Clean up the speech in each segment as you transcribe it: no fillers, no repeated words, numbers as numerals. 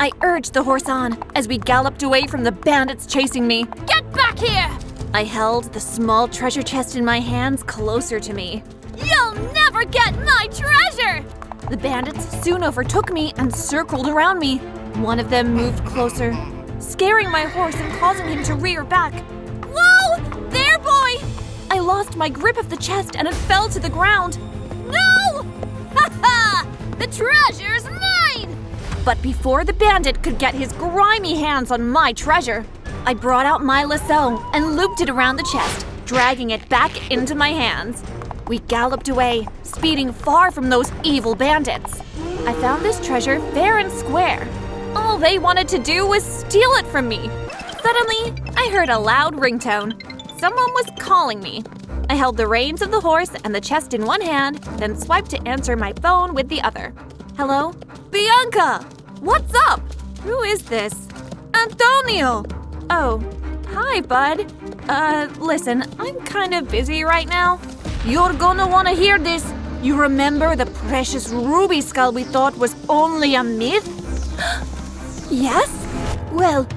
I urged the horse on as we galloped away from the bandits chasing me. Get back here! I held the small treasure chest in my hands closer to me. You'll never get my treasure! The bandits soon overtook me and circled around me. One of them moved closer, scaring my horse and causing him to rear back. Whoa! There, boy! I lost my grip of the chest and it fell to the ground. No! Ha ha! The treasure's mine! But before the bandit could get his grimy hands on my treasure, I brought out my lasso and looped it around the chest, dragging it back into my hands. We galloped away, speeding far from those evil bandits. I found this treasure fair and square. All they wanted to do was steal it from me. Suddenly, I heard a loud ringtone. Someone was calling me. I held the reins of the horse and the chest in one hand, then swiped to answer my phone with the other. Hello? Bianca! What's up? Who is this? Antonio! Oh, hi, bud. Listen, I'm kind of busy right now. You're gonna wanna hear this. You remember the precious ruby skull we thought was only a myth? Yes? Well,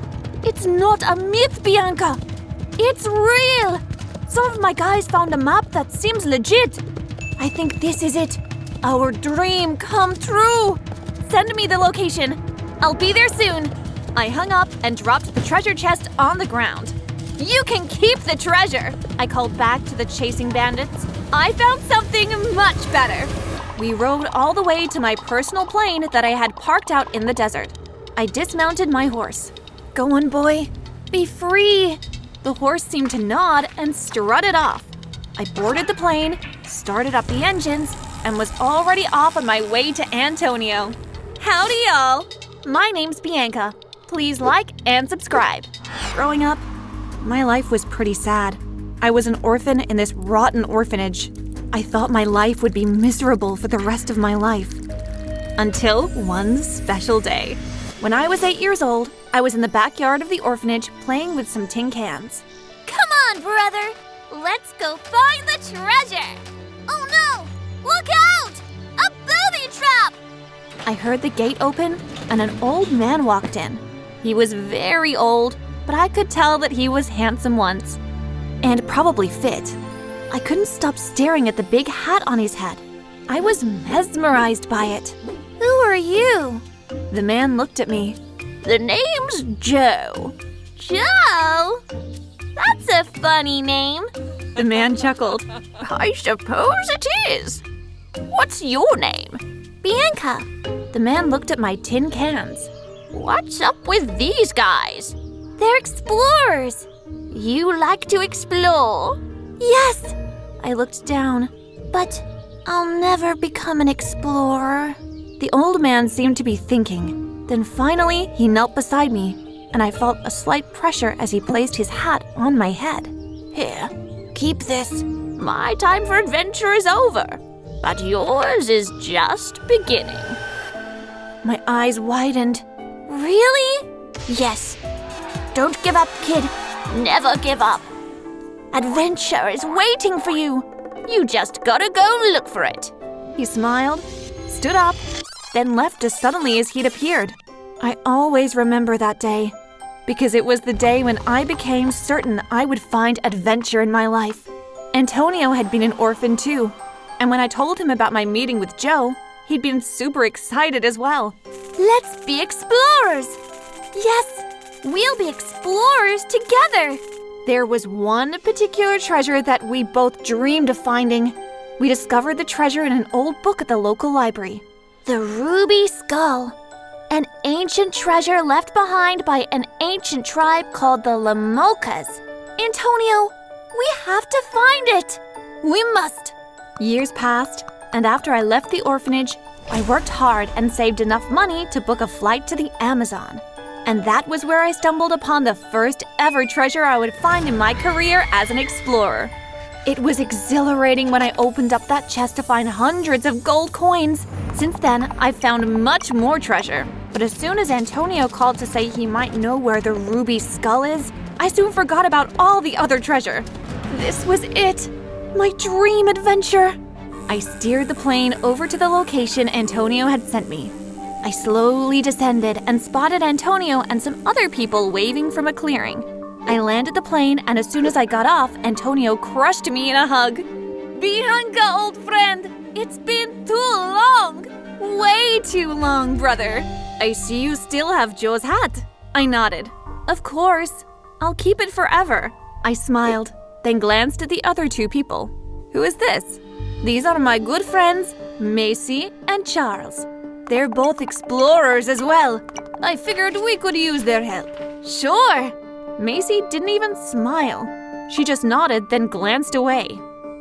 it's not a myth, Bianca. It's real. Some of my guys found a map that seems legit. I think this is it. Our dream come true. Send me the location. I'll be there soon. I hung up and dropped the treasure chest on the ground. You can keep the treasure, I called back to the chasing bandits. I found something much better. We rode all the way to my personal plane that I had parked out in the desert. I dismounted my horse. Go on, boy. Be free. The horse seemed to nod and strutted off. I boarded the plane, started up the engines, and was already off on my way to Antonio. Howdy, y'all. My name's Bianca. Please like and subscribe. Growing up, my life was pretty sad. I was an orphan in this rotten orphanage. I thought my life would be miserable for the rest of my life. Until one special day. When I was 8 years old, I was in the backyard of the orphanage playing with some tin cans. Come on, brother! Let's go find the treasure! Oh no! Look out! A booby trap! I heard the gate open and an old man walked in. He was very old, but I could tell that he was handsome once. And probably fit. I couldn't stop staring at the big hat on his head. I was mesmerized by it. Who are you? The man looked at me. The name's Joe. Joe? That's a funny name. The man chuckled. I suppose it is. What's your name? Bianca. The man looked at my tin cans. What's up with these guys? They're explorers. You like to explore? Yes. I looked down. But I'll never become an explorer. The old man seemed to be thinking. Then finally, he knelt beside me, and I felt a slight pressure as he placed his hat on my head. Here, keep this. My time for adventure is over, but yours is just beginning. My eyes widened. Really? Yes. Don't give up, kid. Never give up. Adventure is waiting for you. You just gotta go look for it. He smiled, stood up, then left as suddenly as he'd appeared. I always remember that day, because it was the day when I became certain I would find adventure in my life. Antonio had been an orphan too, and when I told him about my meeting with Joe, he'd been super excited as well. Let's be explorers! Yes, we'll be explorers together! There was one particular treasure that we both dreamed of finding. We discovered the treasure in an old book at the local library. The ruby skull. An ancient treasure left behind by an ancient tribe called the Lamocas. Antonio, we have to find it! We must! Years passed, and after I left the orphanage, I worked hard and saved enough money to book a flight to the Amazon. And that was where I stumbled upon the first ever treasure I would find in my career as an explorer. It was exhilarating when I opened up that chest to find hundreds of gold coins. Since then, I've found much more treasure. But as soon as Antonio called to say he might know where the ruby skull is, I soon forgot about all the other treasure. This was it, my dream adventure. I steered the plane over to the location Antonio had sent me. I slowly descended and spotted Antonio and some other people waving from a clearing. I landed the plane, and as soon as I got off, Antonio crushed me in a hug. Bianca, old friend, it's been too long. Way too long, brother. I see you still have Joe's hat. I nodded. Of course. I'll keep it forever. I smiled, then glanced at the other two people. Who is this? These are my good friends, Macy and Charles. They're both explorers as well. I figured we could use their help. Sure. Macy didn't even smile. She just nodded, then glanced away.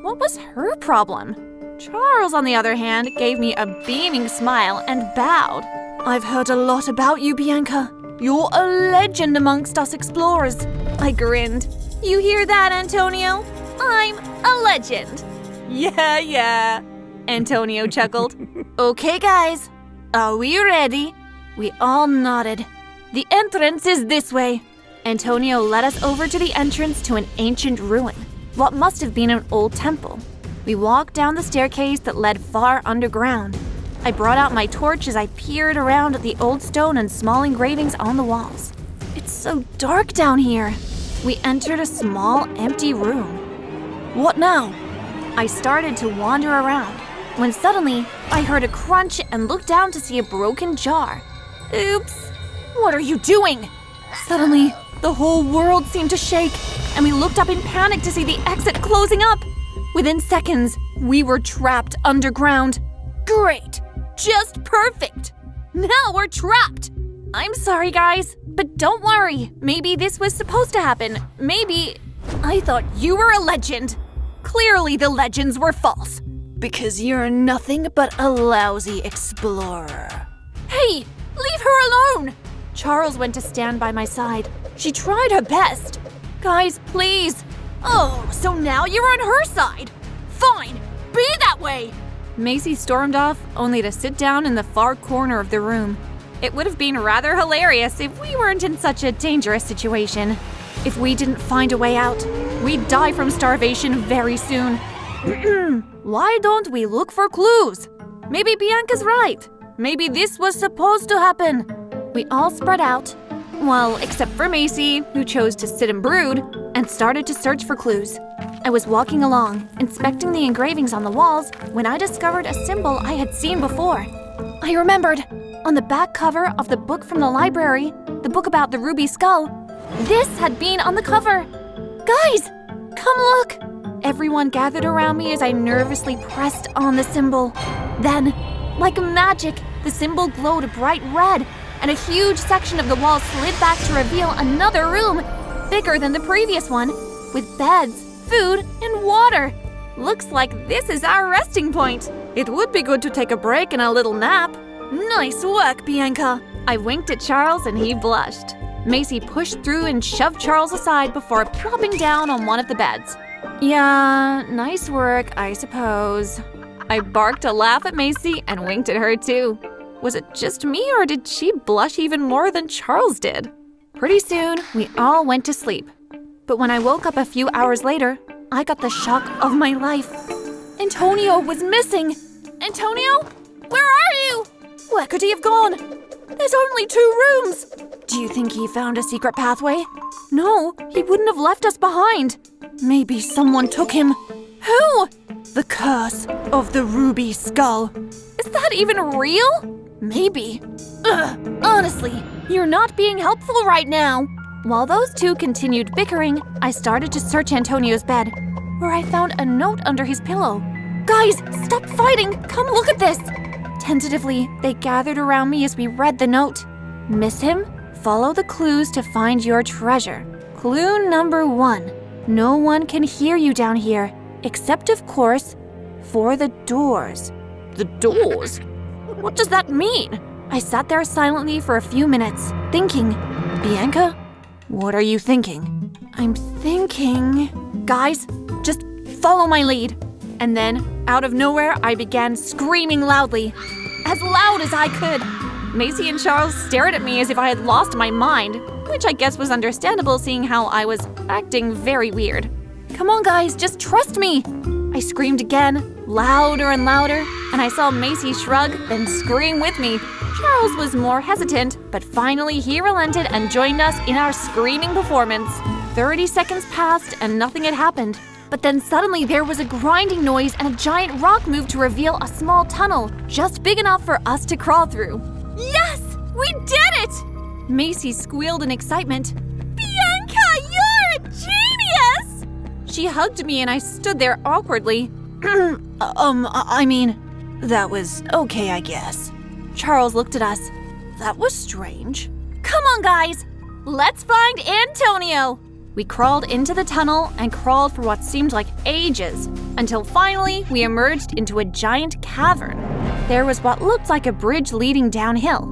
What was her problem? Charles, on the other hand, gave me a beaming smile and bowed. I've heard a lot about you, Bianca. You're a legend amongst us explorers. I grinned. You hear that, Antonio? I'm a legend. Yeah. Antonio chuckled. Okay, guys. Are we ready? We all nodded. The entrance is this way. Antonio led us over to the entrance to an ancient ruin, what must have been an old temple. We walked down the staircase that led far underground. I brought out my torch as I peered around at the old stone and small engravings on the walls. It's so dark down here. We entered a small, empty room. What now? I started to wander around, when suddenly I heard a crunch and looked down to see a broken jar. Oops! What are you doing? Suddenly, the whole world seemed to shake, and we looked up in panic to see the exit closing up. Within seconds, we were trapped underground. Great! Just perfect! Now we're trapped! I'm sorry, guys, but don't worry. Maybe this was supposed to happen. Maybe... I thought you were a legend. Clearly the legends were false. Because you're nothing but a lousy explorer. Hey, leave her alone! Charles went to stand by my side. She tried her best. Guys, please. Oh, so now you're on her side. Fine, be that way. Macy stormed off, only to sit down in the far corner of the room. It would have been rather hilarious if we weren't in such a dangerous situation. If we didn't find a way out, we'd die from starvation very soon. Why don't we look for clues? Maybe Bianca's right. Maybe this was supposed to happen. We all spread out. Well, except for Macy, who chose to sit and brood, and started to search for clues. I was walking along, inspecting the engravings on the walls, when I discovered a symbol I had seen before. I remembered. On the back cover of the book from the library, the book about the ruby skull, this had been on the cover. Guys, come look! Everyone gathered around me as I nervously pressed on the symbol. Then, like magic, the symbol glowed a bright red, and a huge section of the wall slid back to reveal another room, bigger than the previous one, with beds, food, and water. Looks like this is our resting point. It would be good to take a break and a little nap. Nice work, Bianca. I winked at Charles and he blushed. Macy pushed through and shoved Charles aside before plopping down on one of the beds. Yeah, nice work, I suppose. I barked a laugh at Macy and winked at her too. Was it just me, or did she blush even more than Charles did? Pretty soon, we all went to sleep. But when I woke up a few hours later, I got the shock of my life. Antonio was missing. Antonio? Where are you? Where could he have gone? There's only 2 rooms. Do you think he found a secret pathway? No, he wouldn't have left us behind. Maybe someone took him. Who? The curse of the ruby skull. Is that even real? Maybe. Honestly, you're not being helpful right now. While those two continued bickering, I started to search Antonio's bed, where I found a note under his pillow. Guys, stop fighting! Come look at this! Tentatively, they gathered around me as we read the note. Miss him? Follow the clues to find your treasure. Clue number 1. No one can hear you down here, except, of course, for the doors. The doors? What does that mean? I sat there silently for a few minutes, thinking. Bianca, what are you thinking? I'm thinking... Guys, just follow my lead. And then, out of nowhere, I began screaming loudly. As loud as I could. Macy and Charles stared at me as if I had lost my mind, which I guess was understandable seeing how I was acting very weird. Come on, guys, just trust me. I screamed again, louder and louder, and I saw Macy shrug, then scream with me. Charles was more hesitant, but finally he relented and joined us in our screaming performance. 30 seconds passed and nothing had happened. But then suddenly there was a grinding noise and a giant rock moved to reveal a small tunnel, just big enough for us to crawl through. Yes! We did it! Macy squealed in excitement. Bianca, you're a genius! She hugged me and I stood there awkwardly. That was okay, I guess. Charles looked at us. That was strange. Come on, guys! Let's find Antonio! We crawled into the tunnel and crawled for what seemed like ages, until finally we emerged into a giant cavern. There was what looked like a bridge leading downhill.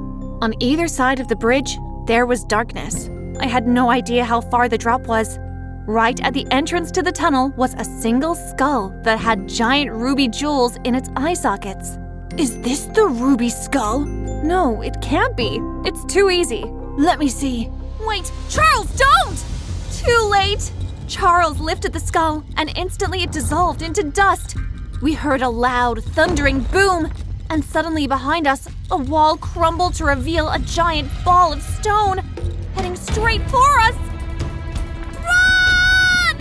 On either side of the bridge, there was darkness. I had no idea how far the drop was. Right at the entrance to the tunnel was a single skull that had giant ruby jewels in its eye sockets. Is this the ruby skull? No, it can't be. It's too easy. Let me see. Wait, Charles, don't! Too late! Charles lifted the skull, and instantly it dissolved into dust. We heard a loud, thundering boom, and suddenly behind us, a wall crumbled to reveal a giant ball of stone, heading straight for us. Run!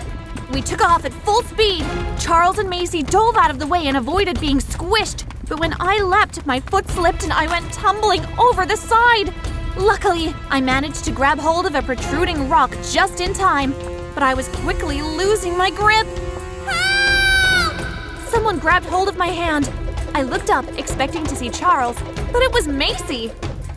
We took off at full speed. Charles and Macy dove out of the way and avoided being squished, but when I leapt, my foot slipped and I went tumbling over the side. Luckily, I managed to grab hold of a protruding rock just in time, but I was quickly losing my grip. Help! Someone grabbed hold of my hand. I looked up, expecting to see Charles, but it was Macy.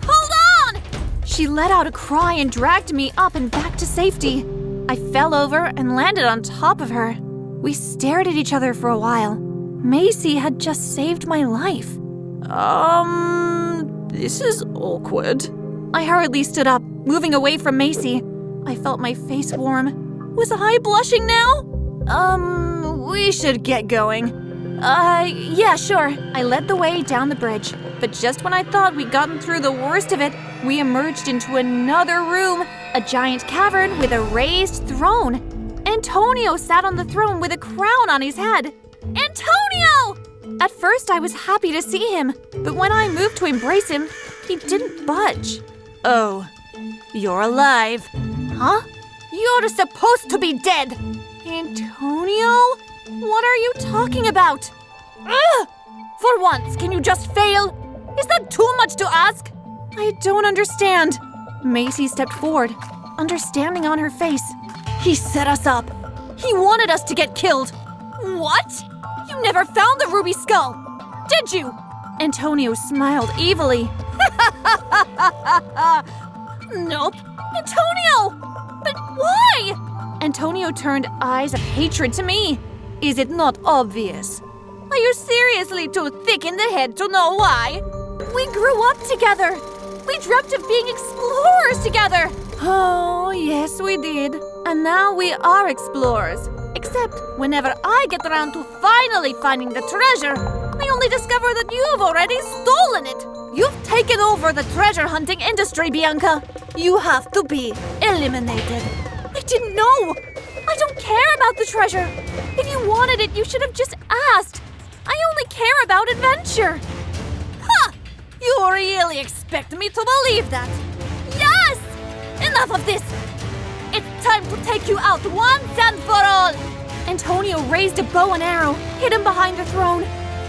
Hold on! She let out a cry and dragged me up and back to safety. I fell over and landed on top of her. We stared at each other for a while. Macy had just saved my life. This is awkward. I hurriedly stood up, moving away from Macy. I felt my face warm. Was I blushing now? We should get going. Yeah, sure. I led the way down the bridge, but just when I thought we'd gotten through the worst of it, we emerged into another room, a giant cavern with a raised throne. Antonio sat on the throne with a crown on his head. Antonio! At first, I was happy to see him, but when I moved to embrace him, he didn't budge. Oh, you're alive. Huh? You're supposed to be dead. Antonio? What are you talking about? Ugh! For once, can you just fail? Is that too much to ask? I don't understand. Macy stepped forward, understanding on her face. He set us up. He wanted us to get killed. What? You never found the ruby skull, did you? Antonio smiled evilly. Nope. Antonio! But why? Antonio turned eyes of hatred to me. Is it not obvious? Are you seriously too thick in the head to know why? We grew up together. We dreamt of being explorers together. Oh, yes, we did. And now we are explorers. Except whenever I get around to finally finding the treasure, I only discover that you've already stolen it. You've taken over the treasure hunting industry, Bianca. You have to be eliminated. I didn't know. I don't care about the treasure. If you wanted it, you should have just asked. I only care about adventure. Ha! You really expect me to believe that? Yes! Enough of this. It's time to take you out once and for all. Antonio raised a bow and arrow, hid him behind the throne.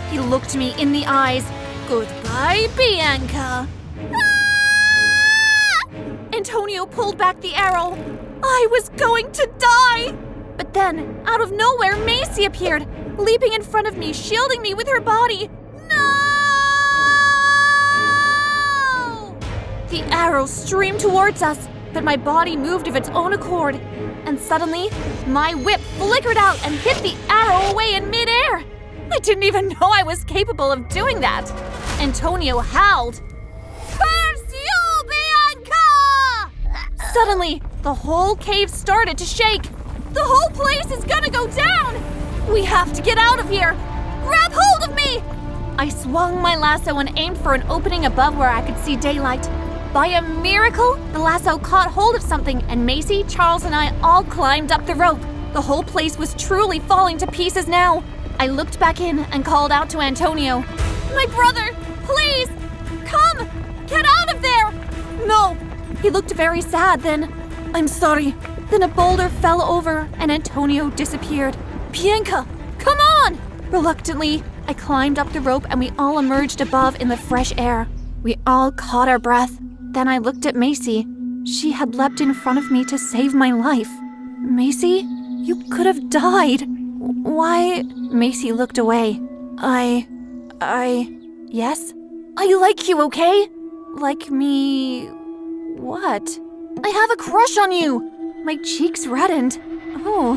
He looked me in the eyes. Goodbye, Bianca. Ah! Antonio pulled back the arrow. I was going to die. But then, out of nowhere, Macy appeared, leaping in front of me, shielding me with her body. No! The arrow streamed towards us, but my body moved of its own accord. And suddenly, my whip flickered out and hit the arrow away in midair. I didn't even know I was capable of doing that. Antonio howled. Curse you, Bianca! Suddenly, the whole cave started to shake. The whole place is gonna go down! We have to get out of here! Grab hold of me! I swung my lasso and aimed for an opening above where I could see daylight. By a miracle, the lasso caught hold of something, and Macy, Charles, and I all climbed up the rope. The whole place was truly falling to pieces now. I looked back in and called out to Antonio. My brother, please, come! Get out of there! No! He looked very sad then. I'm sorry. Then a boulder fell over and Antonio disappeared. Bianca, come on! Reluctantly, I climbed up the rope and we all emerged above in the fresh air. We all caught our breath. Then I looked at Macy. She had leapt in front of me to save my life. Macy, you could have died. Why? Macy looked away. Yes? I like you, okay? Like me... what? I have a crush on you! My cheeks reddened. Oh.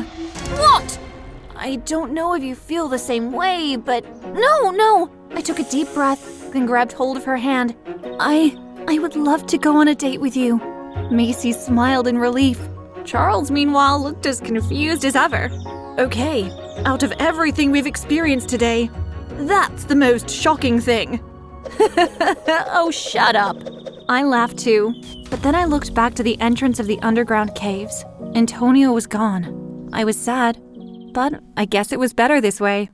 What? I don't know if you feel the same way, but... No! I took a deep breath, then grabbed hold of her hand. I would love to go on a date with you. Macy smiled in relief. Charles, meanwhile, looked as confused as ever. Okay, out of everything we've experienced today, that's the most shocking thing. Oh, shut up. I laughed too, but then I looked back to the entrance of the underground caves. Antonio was gone. I was sad, but I guess it was better this way.